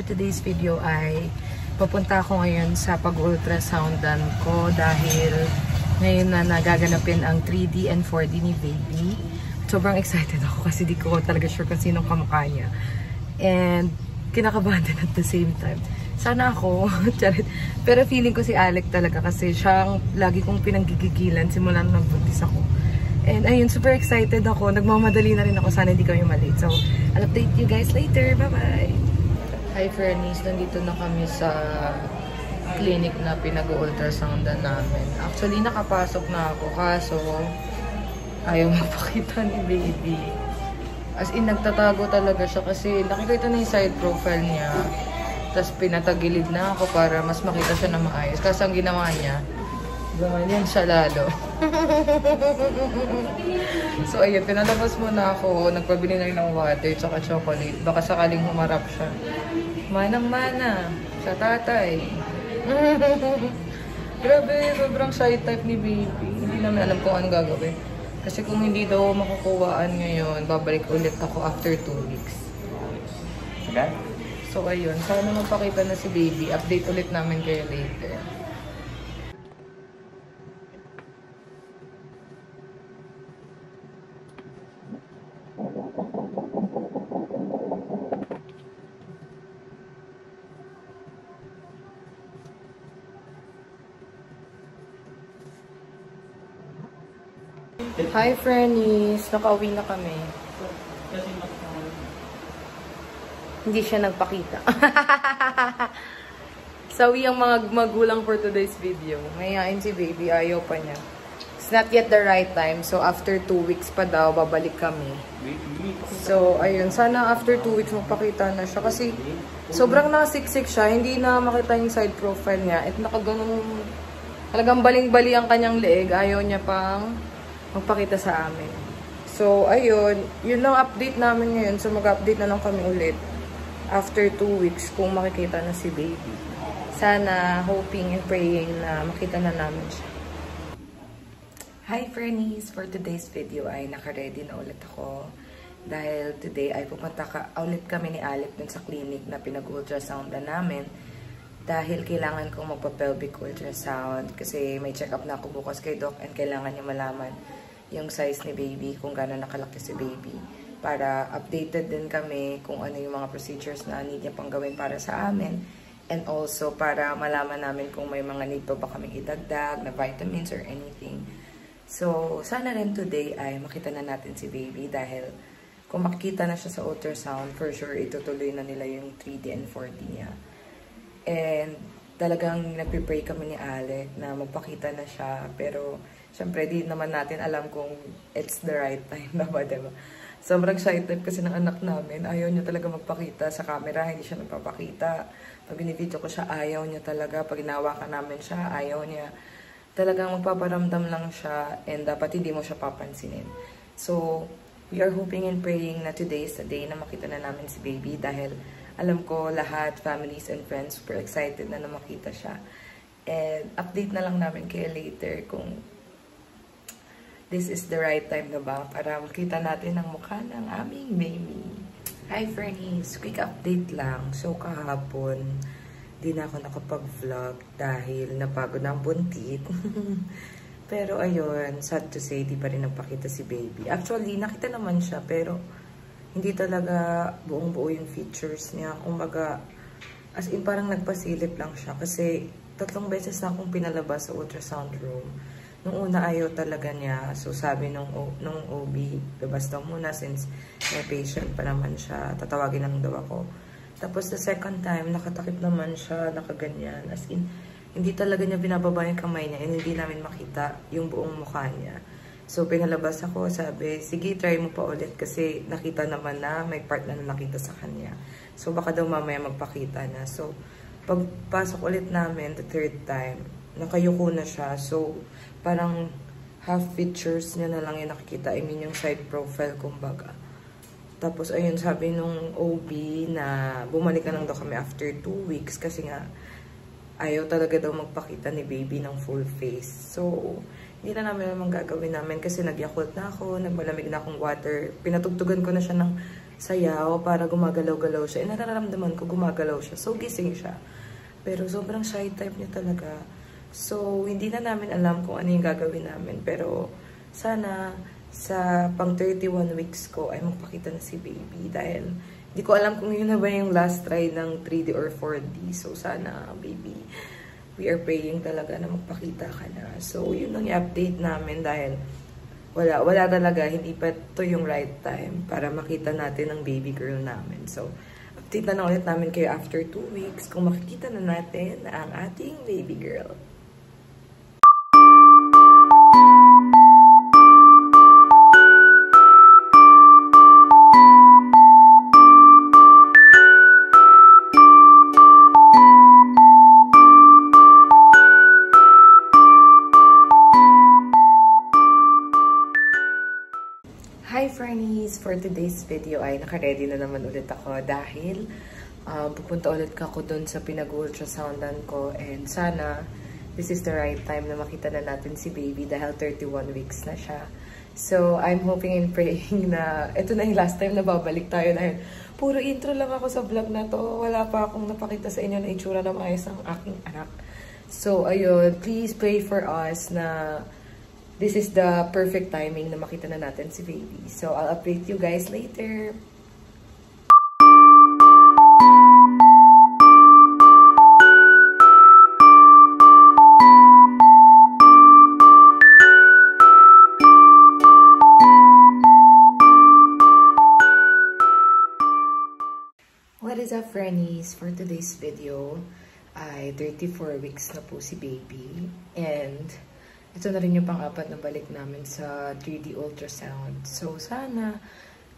for today's video ay papunta ako ngayon sa pag-ultrasoundan ko dahil ngayon na nagaganapin ang 3D and 4D ni baby. Sobrang excited ako kasi di ko talaga sure kung sinong kamukha niya. And kinakabahan din at the same time. Sana ako, pero feeling ko si Alec talaga kasi siyang lagi kong pinanggigigilan simula nang buntis ako. And ayun, super excited ako. Nagmamadali na rin ako. Sana hindi kami malate. So, I'll update you guys later. Bye-bye! Hi, Fernies. Nandito na kami sa clinic na pinag-ultrasoundan namin. Actually, nakapasok na ako. Kaso, ayaw magpakita ni baby. As in, nagtatago talaga siya kasi nakikita na yung side profile niya. Tapos pinatagilid na ako para mas makita siya na maayos. Kasi ang ginawa niya, gumanyan siya lalo. So ayun, pinalabas muna ako. Nagpabili na rin ng water tsaka chocolate. Baka sakaling humarap siya. Manang-mana sa tatay. Grabe, sobrang shy type ni baby. Hindi namin alam kung anong gagawin. Kasi kung hindi daw makukuhaan ngayon, babalik ulit ako after 2 weeks. Okay? So ayun, sana magpakita na si baby. Update ulit namin kayo later. Hi, Fernies. Nakauwi na kami. Hindi siya nagpakita. Sawi ang mga magulang for today's video. Mayayain si baby. Ayaw pa niya. It's not yet the right time. So, after 2 weeks pa daw, babalik kami. So, ayun. Sana after 2 weeks magpakita na siya. Kasi, sobrang nakasiksik siya. Hindi na makita yung side profile niya. At nakaganong, talagang baling-bali ang kanyang leeg. Ayaw niya pang magpakita sa amin. So, ayun. Yun lang update namin ngayon. So, mag-update na lang kami ulit after 2 weeks kung makikita na si baby. Sana, hoping and praying na makita na namin siya. Hi, Fernies! For today's video ay naka-ready na ulit ako. Dahil today ay pupunta ulit kami ni Alec dun sa clinic na pinag-ultrasoundan namin. Dahil kailangan kong magpa-pelvic ultrasound kasi may check-up na ako bukas kay Doc and kailangan niya malaman yung size ni baby, kung gano'n nakalaki si baby. Para updated din kami kung ano yung mga procedures na need niya pang gawin para sa amin. And also para malaman namin kung may mga need pa ba kaming idagdag na vitamins or anything. So, sana rin today ay makita na natin si baby dahil kung makikita na siya sa ultrasound, for sure itutuloy na nila yung 3D and 4D niya. And talagang nagpipray kami ni Alec na magpakita na siya. Pero, syempre, di naman natin alam kung it's the right time na ba, diba? Sobrang shy type kasi ng anak namin. Ayaw niya talaga magpakita sa camera. Hindi siya nagpapakita. Pag binibidyo ko siya, ayaw niya talaga. Pag inawakan namin siya, ayaw niya. Talagang magpaparamdam lang siya. And dapat hindi mo siya papansinin. So, we are hoping and praying na today is the day na makita na namin si baby. Dahil alam ko lahat, families and friends, super excited na makita siya. And update na lang namin kayo later kung this is the right time na ba para makita natin ang mukha ng aming baby. Hi, Fernies! Quick update lang. So, kahapon, di na ako nakapag-vlog dahil napagod na ang buntit. Pero ayun, sad to say, di pa rin nagpakita si baby. Actually, nakita naman siya, pero hindi talaga buong-buo yung features niya. Kumbaga, as in parang nagpasilip lang siya. Kasi 3 beses na akong pinalabas sa ultrasound room. Nung una ayaw talaga niya. So sabi nung OB, labas daw muna since may patient pa naman siya. Tatawagin lang daw ako. Tapos the second time, nakatakip naman siya, nakaganyan. As in, hindi talaga niya binababa yung kamay niya and hindi namin makita yung buong mukha niya. So, pinalabas ako, sabi, sige, try mo pa ulit kasi nakita naman na may part na nakita sa kanya. So, baka daw mamaya magpakita na. So, pagpasok ulit namin, the 3rd time, nakayuko na siya. So, parang half features niya na lang yung nakikita. I mean, yung side profile, kumbaga. Tapos, ayun, sabi nung OB na bumalik na lang daw kami after 2 weeks kasi nga, ayaw talaga daw magpakita ni baby ng full face. So, hindi na namin naman gagawin namin kasi nag-yakult na ako, nagmalamig na akong water. Pinatugtugan ko na siya ng sayaw para gumagalaw-galaw siya. Nararamdaman ko gumagalaw siya. So, gising siya. Pero sobrang shy type niya talaga. So, hindi na namin alam kung ano yung gagawin namin. Pero, sana sa pang 31 weeks ko ay magpakita na si baby. Dahil, hindi ko alam kung yun na ba yung last try ng 3D or 4D. So, sana, baby, we are praying talaga na magpakita ka na. So, yun ang i-update namin dahil wala talaga, hindi pa to yung right time para makita natin ang baby girl namin. So, update na ulit namin kayo after 2 weeks kung makikita na natin ang ating baby girl. Hi Fernies! For today's video ay naka-ready na naman ulit ako dahil pupunta ulit ako dun sa pinag-ultrasoundan ko and sana this is the right time na makita na natin si baby dahil 31 weeks na siya. So I'm hoping and praying na ito na yung last time na babalik tayo dahil puro intro lang ako sa vlog na to. Wala pa akong napakita sa inyo na itsura na maayos ng aking anak. So ayun, please pray for us na this is the perfect timing na makita na natin si baby. So, I'll update you guys later. What is up, Fernies? For today's video, ay 34 weeks na po si baby. And ito na rin yung pang-apat na balik namin sa 3D ultrasound. So, sana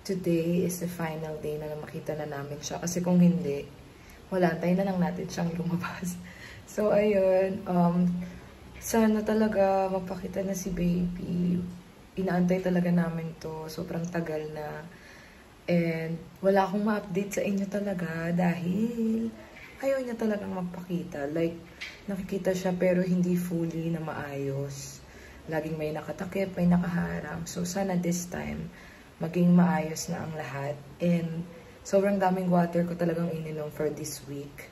today is the final day na makita na namin siya. Kasi kung hindi, wala, tayo na lang natin siyang lumabas. So, ayun. Sana talaga mapakita na si baby. Inaantay talaga namin to. Sobrang tagal na. And wala akong ma-update sa inyo talaga dahil ayaw niya talagang magpakita. Like, nakikita siya pero hindi fully na maayos. Laging may nakatakip, may nakaharang. So, sana this time, maging maayos na ang lahat. And, sobrang daming water ko talagang ininom for this week.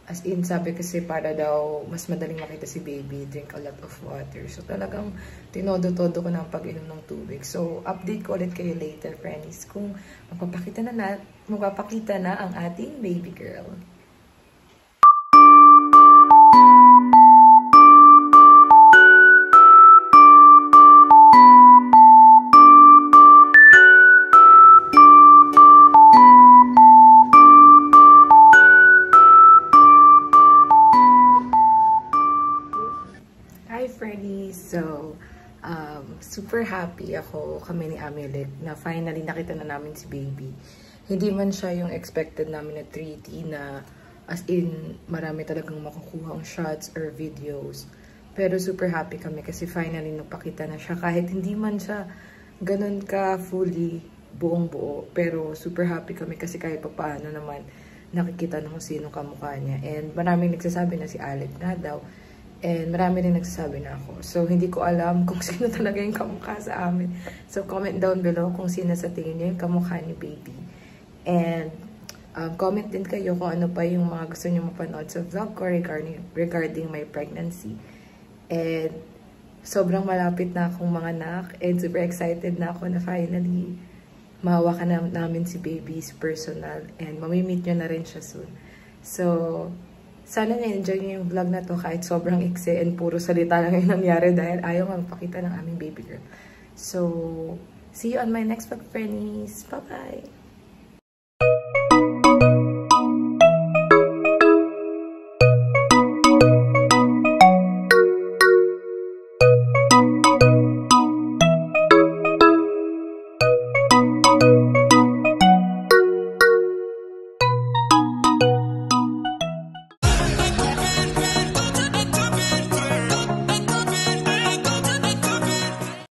As in, sabi kasi para daw mas madaling makita si baby, drink a lot of water. So, talagang tinodo-todo ko na ang pag-inom ng tubig. So, update ko ulit kayo later, friends, kung magpapakita na ang ating baby girl. So, super happy ako, kami ni Amelie, na finally nakita na namin si baby. Hindi man siya yung expected namin na 3D na as in marami talagang makukuha ang shots or videos. Pero super happy kami kasi finally napakita na siya. Kahit hindi man siya ganun ka fully buong buo. Pero super happy kami kasi kahit paano naman nakikita na kung sino kamukha niya. And maraming nagsasabi na si Alec nga daw. And marami rin nagsasabi na ako. So, hindi ko alam kung sino talaga yung kamukha sa amin. So, comment down below kung sino sa tingin niyo yung kamukha ni baby. And, comment din kayo kung ano pa yung mga gusto niyo mapanood sa vlog ko regarding my pregnancy. And, sobrang malapit na akong mga anak. And, super excited na ako na finally mahawakan namin si baby's personal. And, mamimit nyo na rin siya soon. So, sana na-enjoy niyo yung vlog na to kahit sobrang iksi and puro salita lang yung nangyari dahil ayaw magpakita ng aming baby girl. So, see you on my next vlog, friends. Bye-bye!